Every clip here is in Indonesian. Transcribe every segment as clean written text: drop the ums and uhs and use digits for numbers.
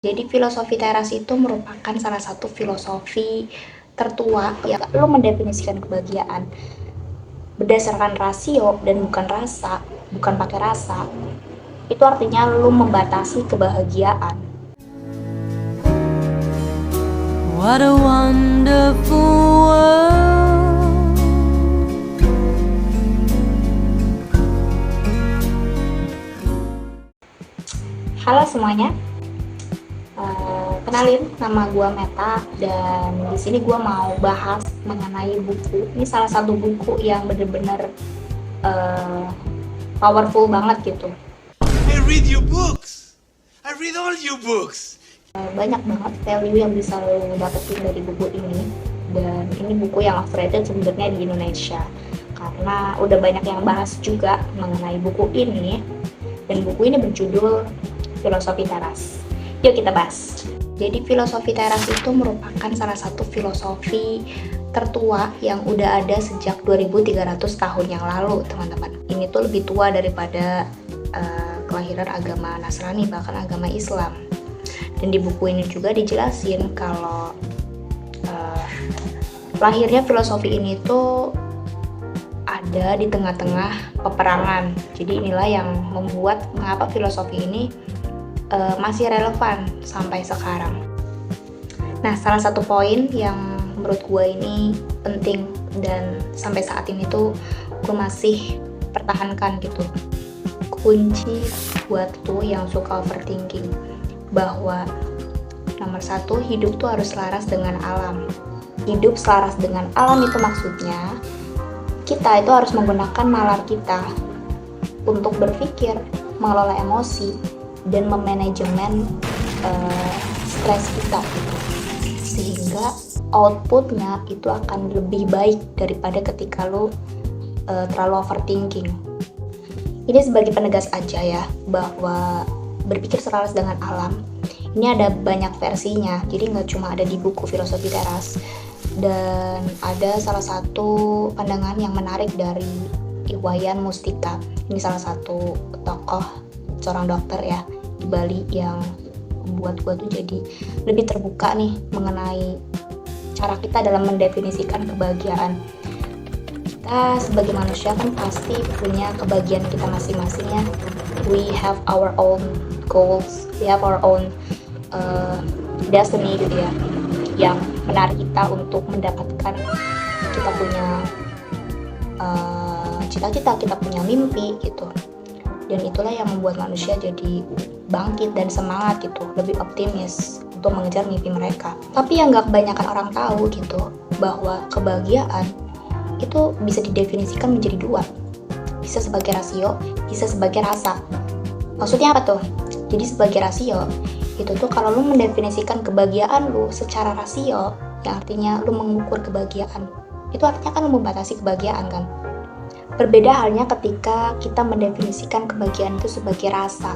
Jadi filosofi teras itu merupakan salah satu filosofi tertua yang lo mendefinisikan kebahagiaan berdasarkan rasio dan bukan rasa, bukan pakai rasa. Itu artinya lo membatasi kebahagiaan. What a wonderful world. Halo semuanya. Kenalin, nama gue Meta dan di sini gue mau bahas mengenai buku. Ini salah satu buku yang bener-bener powerful banget gitu. I read your books. I read all your books. Banyak banget value yang bisa lo dapetin dari buku ini, dan ini buku yang overrated sebenarnya di Indonesia karena udah banyak yang bahas juga mengenai buku ini, dan buku ini berjudul Filosofi Teras. Yuk kita bahas. Jadi filosofi teras itu merupakan salah satu filosofi tertua yang udah ada sejak 2300 tahun yang lalu, teman-teman. Ini tuh lebih tua daripada kelahiran agama Nasrani, bahkan agama Islam. Dan di buku ini juga dijelasin kalau lahirnya filosofi ini tuh ada di tengah-tengah peperangan. Jadi inilah yang membuat mengapa filosofi ini masih relevan sampai sekarang. Nah, salah satu poin yang menurut gue ini penting dan sampai saat ini tuh gue masih pertahankan gitu. Kunci buat lo yang suka overthinking, bahwa nomor satu, hidup tuh harus selaras dengan alam. Hidup selaras dengan alam itu maksudnya kita itu harus menggunakan nalar kita untuk berpikir, mengelola emosi, dan memanajemen stres kita gitu. Sehingga outputnya itu akan lebih baik daripada ketika lo terlalu overthinking. Ini sebagai penegas aja ya, bahwa berpikir selaras dengan alam ini ada banyak versinya, jadi nggak cuma ada di buku Filosofi Teras. Dan ada salah satu pandangan yang menarik dari Iwayan Mustika. Ini salah satu tokoh seorang dokter ya di Bali yang membuat gue tuh jadi lebih terbuka nih mengenai cara kita dalam mendefinisikan kebahagiaan. Kita sebagai manusia kan pasti punya kebahagiaan kita masing-masing ya. We have our own goals, we have our own destiny gitu ya, yang menarik kita untuk mendapatkan kita punya cita-cita, kita punya mimpi gitu. Dan itulah yang membuat manusia jadi bangkit dan semangat gitu, lebih optimis untuk mengejar mimpi mereka. Tapi yang gak kebanyakan orang tahu gitu, bahwa kebahagiaan itu bisa didefinisikan menjadi dua. Bisa sebagai rasio, bisa sebagai rasa. Maksudnya apa tuh? Jadi sebagai rasio, itu tuh kalau lu mendefinisikan kebahagiaan lu secara rasio, yang artinya lu mengukur kebahagiaan, itu artinya kan lu membatasi kebahagiaan kan. Berbeda halnya ketika kita mendefinisikan kebahagiaan itu sebagai rasa.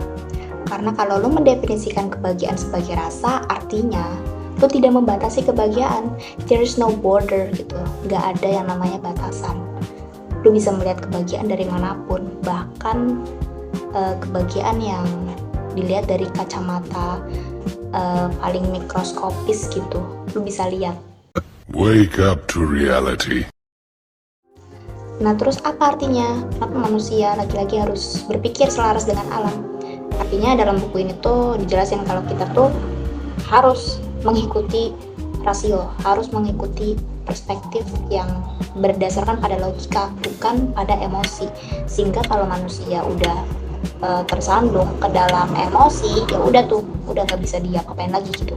Karena kalau lo mendefinisikan kebahagiaan sebagai rasa, artinya lo tidak membatasi kebahagiaan. There is no border gitu. Gak ada yang namanya batasan. Lo bisa melihat kebahagiaan dari manapun. Bahkan kebahagiaan yang dilihat dari kacamata paling mikroskopis gitu, lo bisa lihat. Wake up to reality. Nah, terus apa artinya? Kenapa manusia laki-laki harus berpikir selaras dengan alam? Artinya dalam buku ini tuh dijelasin kalau kita tuh harus mengikuti rasio, harus mengikuti perspektif yang berdasarkan pada logika, bukan pada emosi. Sehingga kalau manusia udah tersandung ke dalam emosi, ya udah tuh, udah gak bisa diapa-apain lagi gitu.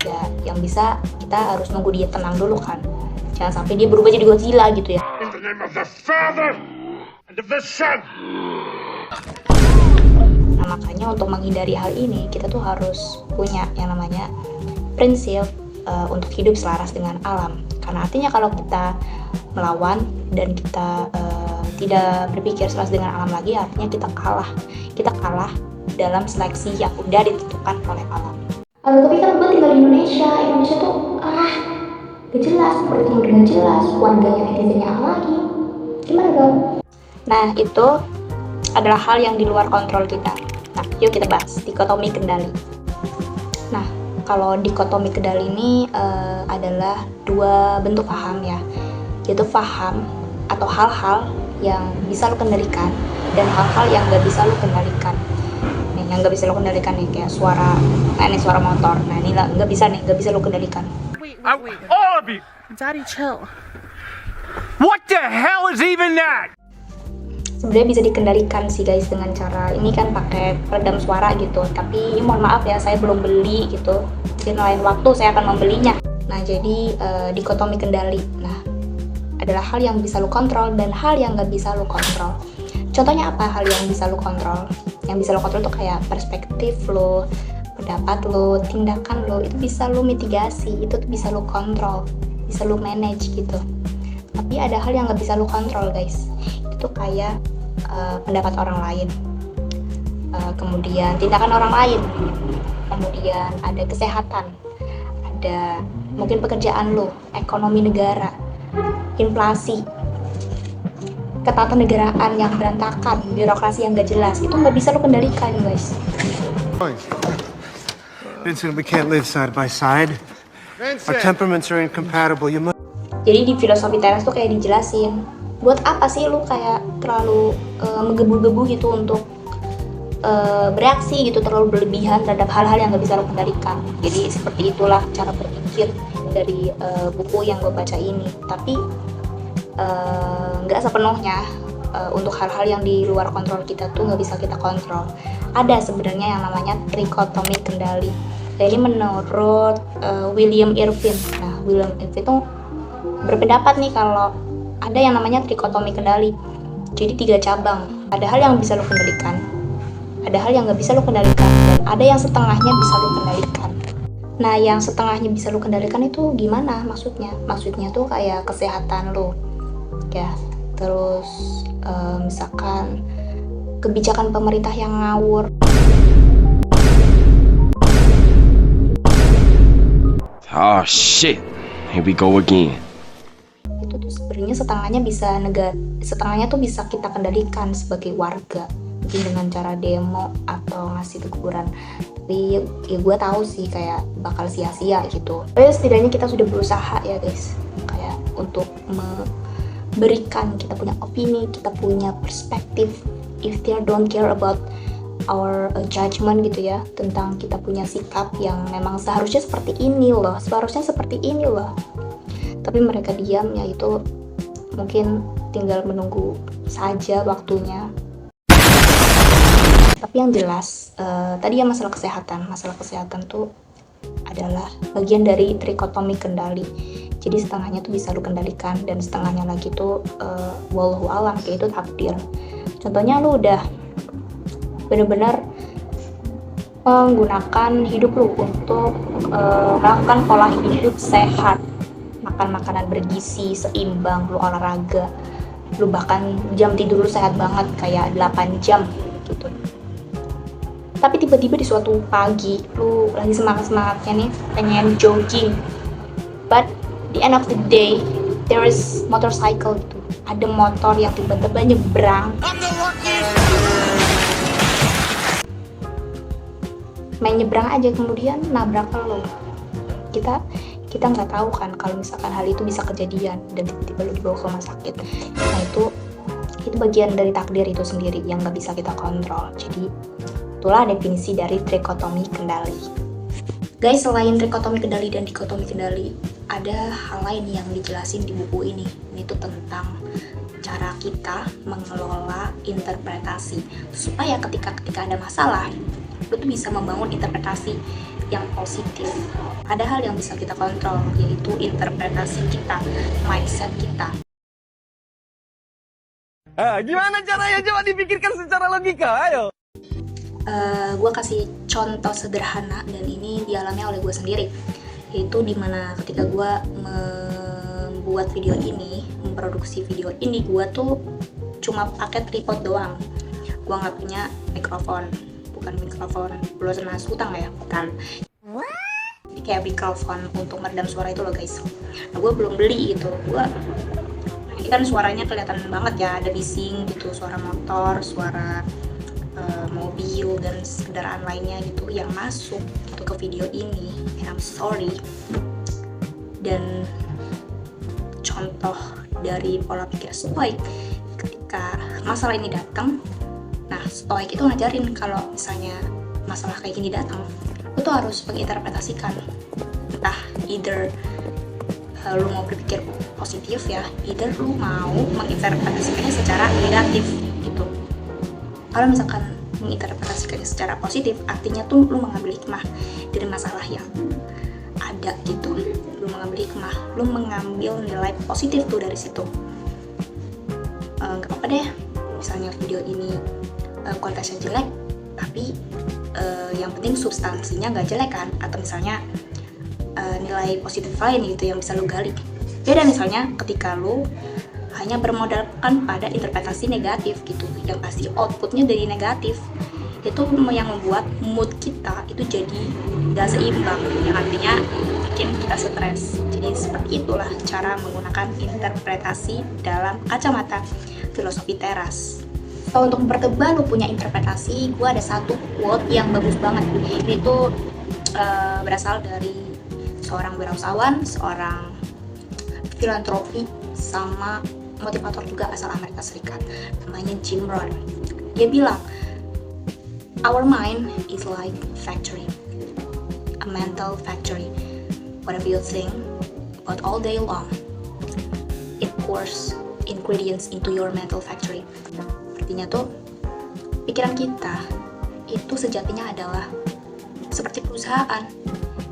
Ya, yang bisa kita harus nunggu dia tenang dulu kan. Jangan sampai dia berubah jadi Godzilla gitu ya. In the name of the Father and of the Son. Nah, makanya untuk menghindari hal ini, kita tuh harus punya yang namanya prinsip untuk hidup selaras dengan alam. Karena artinya kalau kita melawan dan kita tidak berpikir selaras dengan alam lagi, artinya kita kalah. Kita kalah dalam seleksi yang udah ditentukan oleh alam. Tapi kan gue tinggal di Indonesia. Indonesia tuh gak jelas, politiknya udah gak jelas, warganya netizennya apa lagi, gimana dong? Nah, itu adalah hal yang di luar kontrol kita. Nah, yuk kita bahas dikotomi kendali. Nah, kalau dikotomi kendali ini adalah dua bentuk paham ya, yaitu paham atau hal-hal yang bisa lo kendalikan dan hal-hal yang nggak bisa lo kendalikan. Nih, yang nggak bisa lo kendalikan nih kayak suara, ini suara motor. Nah, ini nggak bisa lo kendalikan. All of you! Daddy, chill. What the hell is even that? Sebenarnya bisa dikendalikan sih guys dengan cara ini kan pakai peredam suara gitu. Tapi mohon maaf ya, saya belum beli gitu. Mungkin lain waktu saya akan membelinya. Nah, jadi dikotomi kendali. Nah, adalah hal yang bisa lo kontrol dan hal yang nggak bisa lo kontrol. Contohnya apa hal yang bisa lo kontrol? Yang bisa lo kontrol tuh kayak perspektif lo, pendapat lo, tindakan lo, itu bisa lo mitigasi, itu tuh bisa lo kontrol, bisa lo manage gitu. Tapi ada hal yang nggak bisa lo kontrol guys. Itu kayak pendapat orang lain, kemudian tindakan orang lain, kemudian ada kesehatan, ada mungkin pekerjaan lo, ekonomi negara, inflasi, ketatanegaraan yang berantakan, birokrasi yang gak jelas, itu nggak bisa lo kendalikan guys. Vincent, we can't live side by side. Our temperaments are incompatible. You must. Jadi di filosofi teras tuh kayak dijelasin, buat apa sih lu kayak terlalu menggebu-gebu gitu untuk bereaksi gitu, terlalu berlebihan terhadap hal-hal yang gak bisa lo kendalikan. Jadi seperti itulah cara berpikir dari buku yang gue baca ini. Tapi nggak sepenuhnya untuk hal-hal yang di luar kontrol kita tuh nggak bisa kita kontrol. Ada sebenarnya yang namanya trikotomi kendali. Nah, ini menurut William Irvin. Nah, William Irvin itu berpendapat nih kalau ada yang namanya trikotomi kendali. Jadi 3 cabang. Ada hal yang bisa lo kendalikan, ada hal yang nggak bisa lo kendalikan, dan ada yang setengahnya bisa lo kendalikan. Nah, yang setengahnya bisa lo kendalikan itu gimana maksudnya? Maksudnya tuh kayak kesehatan lo, ya. Terus misalkan kebijakan pemerintah yang ngawur. Oh shit, here we go again. Itu tuh sebenarnya setengahnya tuh bisa kita kendalikan sebagai warga, mungkin dengan cara demo atau ngasih teguran. Tapi ya gue tahu sih kayak bakal sia-sia gitu. Tapi setidaknya kita sudah berusaha ya guys, kayak untuk memberikan kita punya opini, kita punya perspektif. If they don't care about our judgment gitu ya, tentang kita punya sikap yang memang seharusnya seperti ini loh, tapi mereka diam, ya itu mungkin tinggal menunggu saja waktunya. Tapi yang jelas tadi ya masalah kesehatan tuh adalah bagian dari trikotomi kendali. Jadi setengahnya tuh bisa lu kendalikan dan setengahnya lagi tuh wallahu alam, kayak itu takdir. Contohnya lu udah benar-benar menggunakan hidup lu untuk melakukan pola hidup sehat, makan makanan bergizi, seimbang, lu olahraga, lu bahkan jam tidur lu sehat banget kayak 8 jam gitu. Tapi tiba-tiba di suatu pagi lu lagi semangat-semangatnya nih pengen jogging, but the end of the day there is motorcycle gitu, ada motor yang tiba-tiba nyebrang, main nyebrang aja kemudian nabrak lo. Kita nggak tahu kan kalau misalkan hal itu bisa kejadian dan tiba-tiba lo dibawa ke rumah sakit. Nah itu bagian dari takdir itu sendiri yang nggak bisa kita kontrol. Jadi itulah definisi dari trikotomi kendali. Guys, selain trikotomi kendali dan dikotomi kendali, ada hal lain yang dijelasin di buku ini. Ini tuh tentang cara kita mengelola interpretasi supaya ketika ada masalah, lu tuh bisa membangun interpretasi yang positif. Ada hal yang bisa kita kontrol, yaitu interpretasi kita, mindset kita. Gimana caranya? Coba dipikirkan secara logika, ayo. Gue kasih contoh sederhana dan ini dialami oleh gue sendiri, yaitu dimana ketika gue membuat video ini, memproduksi video ini, gue tuh cuma pakai tripod doang. Gue nggak punya mikrofon, bukan mikrofon pelunas utang ya, bukan. Ini kayak mikrofon untuk meredam suara itu loh guys. Nah, gue belum beli itu. Ini kan suaranya kelihatan banget ya, ada bising gitu, suara motor, suara mobil dan kendaraan lainnya gitu yang masuk gitu ke video ini, and I'm sorry. Dan contoh dari pola pikir stoik, ketika masalah ini datang, nah stoik itu ngajarin kalau misalnya masalah kayak gini datang, lu tuh harus menginterpretasikan, entah either lu mau berpikir positif ya, either lu mau menginterpretasikannya secara negatif gitu. Kalau misalkan menginterpretasikannya secara positif, artinya tuh lu mengambil hikmah dari masalah yang ada gitu. Lu mengambil hikmah, lu mengambil nilai positif tuh dari situ. Gak apa-apa deh, misalnya video ini kualitasnya jelek, tapi yang penting substansinya gak jelek kan, atau misalnya nilai positif lain gitu yang bisa lu gali. Beda misalnya ketika lu hanya bermodalkan pada interpretasi negatif gitu, yang pasti outputnya dari negatif, itu yang membuat mood kita itu jadi gak seimbang, yang artinya bikin kita stres. Jadi seperti itulah cara menggunakan interpretasi dalam kacamata filosofi teras. So, untuk mempertebal lu punya interpretasi, gue ada satu quote yang bagus banget. Ini tuh berasal dari seorang wirausahawan, seorang filantropi, sama motivator juga asal Amerika Serikat, namanya Jim Rohn. Dia bilang, our mind is like factory, a mental factory. Whatever you think about all day long, it pours ingredients into your mental factory. Artinya tuh, pikiran kita itu sejatinya adalah seperti perusahaan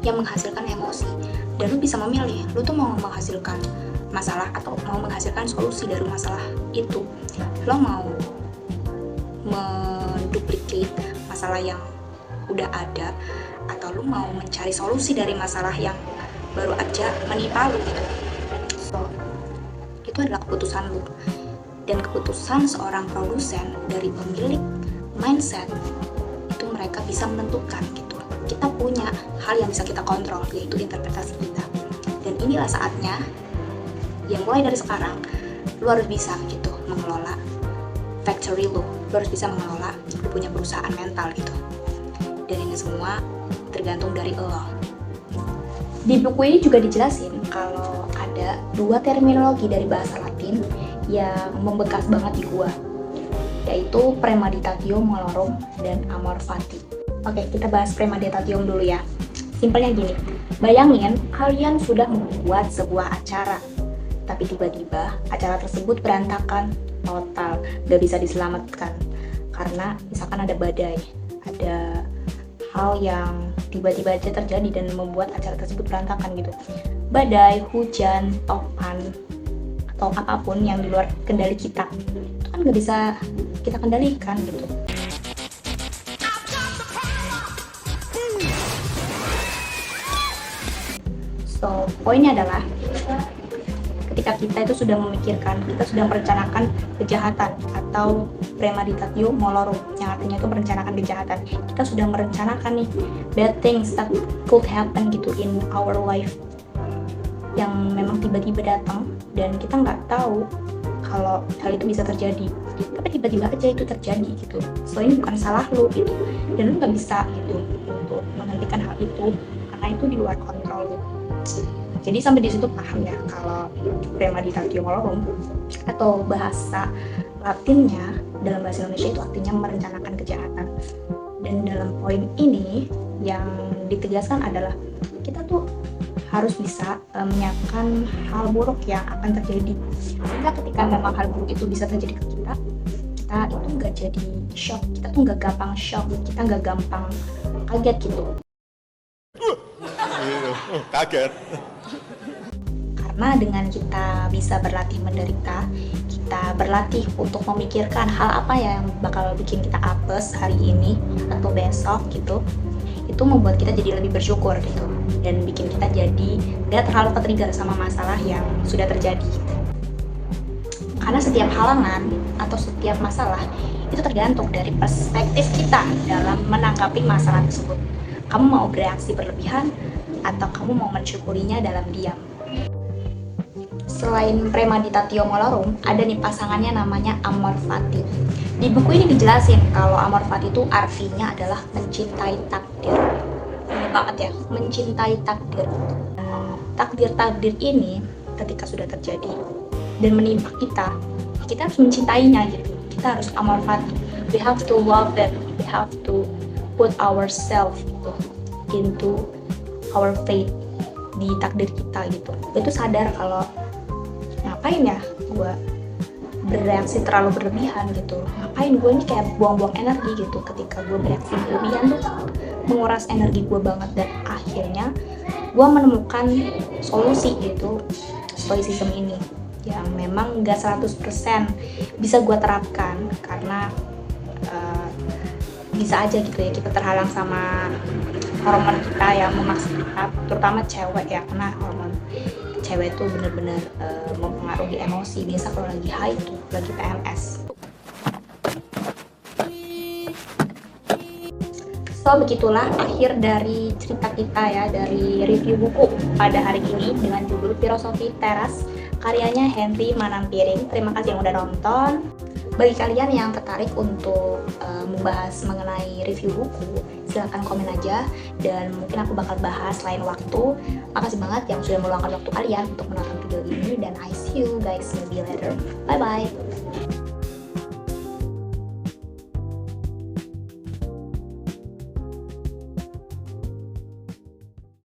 yang menghasilkan emosi, dan lu bisa memilih, lu tuh mau menghasilkan masalah atau mau menghasilkan solusi dari masalah itu. Lo mau menduplicate masalah yang udah ada, atau lu mau mencari solusi dari masalah yang baru aja menimpa lu gitu. So, itu adalah keputusan lu, dan keputusan seorang produsen dari pemilik mindset itu mereka bisa menentukan gitu. Kita punya hal yang bisa kita kontrol, yaitu interpretasi kita. Dan inilah saatnya, yang mulai dari sekarang, lu harus bisa gitu mengelola factory lu harus bisa mengelola lu punya perusahaan mental gitu. Dan ini semua tergantung dari lo. Di buku ini juga dijelasin kalau ada dua terminologi dari bahasa Latin yang membekas banget di gua, yaitu premeditatio malorum dan amor fati. Oke, kita bahas premeditatio dulu ya. Simpelnya gini, bayangin kalian sudah membuat sebuah acara, tapi tiba-tiba acara tersebut berantakan total, gak bisa diselamatkan karena misalkan ada badai, ada hal yang tiba-tiba aja terjadi dan membuat acara tersebut berantakan gitu. Badai, hujan, topan, atau apapun yang di luar kendali kita, itu kan gak bisa kita kendalikan gitu. So, poinnya adalah ketika kita itu sudah memikirkan, kita sudah merencanakan kejahatan atau premeditatio malorum, yang artinya itu merencanakan kejahatan. Kita sudah merencanakan nih bad things that could happen gitu in our life, yang memang tiba-tiba datang dan kita nggak tahu kalau hal itu bisa terjadi, tapi tiba-tiba aja itu terjadi gitu. So, ini bukan salah lu gitu, dan lu nggak bisa gitu untuk menghentikan hal itu karena itu di luar kontrol lu. Jadi sampai di situ paham ya kalau premeditatio malorum atau bahasa Latinnya dalam bahasa Indonesia itu artinya merencanakan kejahatan. Dan dalam poin ini yang ditegaskan adalah kita tuh harus bisa menyiapkan hal buruk yang akan terjadi. Sehingga ketika memang hal buruk itu bisa terjadi ke kita, kita itu nggak jadi shock, kita tuh nggak gampang shock, kita nggak gampang kaget gitu. Kaget. Karena dengan kita bisa berlatih menderita, kita berlatih untuk memikirkan hal apa yang bakal bikin kita apes hari ini atau besok gitu, itu membuat kita jadi lebih bersyukur gitu, dan bikin kita jadi gak terlalu ketrigger sama masalah yang sudah terjadi. Karena setiap halangan atau setiap masalah itu tergantung dari perspektif kita dalam menanggapi masalah tersebut. Kamu mau bereaksi berlebihan atau kamu mau mensyukurinya dalam diam. Selain premeditatio malorum, ada nih pasangannya namanya amor fati. Di buku ini dijelasin kalau amor fati itu artinya adalah mencintai takdir. Ini banget ya, mencintai takdir. Takdir-takdir ini ketika sudah terjadi dan menimpa kita, kita harus mencintainya gitu. Kita harus amor fati. We have to love it. We have to put ourselves gitu, into our fate, di takdir kita gitu. Gue tuh sadar kalau ngapain ya gue bereaksi terlalu berlebihan gitu. Ngapain gue ini kayak buang-buang energi gitu. Ketika gue bereaksi berlebihan tuh menguras energi gue banget. Dan akhirnya gue menemukan solusi gitu, stoicism ini yang memang gak 100% bisa gue terapkan. Karena bisa aja gitu ya kita terhalang sama hormon kita yang memaksa kita, terutama cewek ya, karena hormon cewek itu bener-bener mempengaruhi emosi. Biasa kalau lagi high tuh, lagi PMS. So begitulah akhir dari cerita kita ya, dari review buku pada hari ini dengan judul Filosofi Teras karyanya Henry Manampiring. Terima kasih yang udah nonton. Bagi kalian yang tertarik untuk membahas mengenai review buku, silahkan komen aja dan mungkin aku bakal bahas lain waktu. Makasih banget yang sudah meluangkan waktu kalian untuk menonton video ini, dan I see you guys maybe later. Bye bye.